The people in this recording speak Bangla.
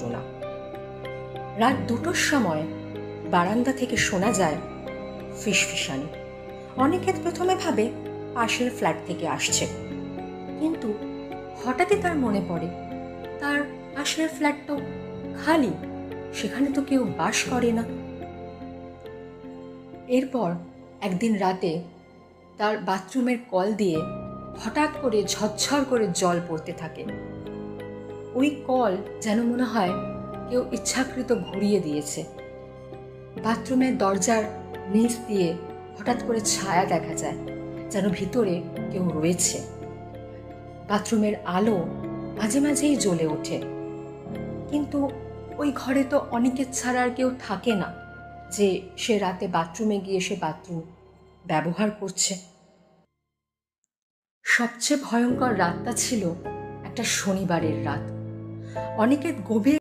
ঘটনা। রাত 2টোর সময় বারান্দা থেকে শোনা যায় ফিসফিসানি। অনিকেত প্রথমে ভাবে পাশের ফ্ল্যাট থেকে আসছে, কিন্তু হঠাৎই তার মনে পড়ে তার পাশের ফ্ল্যাট তো খালি, সেখানে তো কেউ বাস করে না। এরপর একদিন রাতে তার বাথরুমের কল দিয়ে হঠাৎ করে ঝরঝর করে জল পড়তে থাকে। ওই কল যেন মনে হয় কেউ ইচ্ছাকৃত ঘুরিয়ে দিয়েছে। বাথরুমের দরজার নিচ দিয়ে হঠাৎ করে ছায়া দেখা যায়, যেন ভিতরে কেউ রয়েছে। বাথরুমের আলো মাঝে মাঝেই জ্বলে ওঠে, কিন্তু ওই ঘরে তো অনিকেত ছাড়া আর কেউ থাকে না যে সে রাতে বাথরুমে গিয়ে সে বাথরুম ব্যবহার করছে। সবচেয়ে ভয়ঙ্কর রাতটা ছিল একটা শনিবারের রাত। অনিকেত গভীর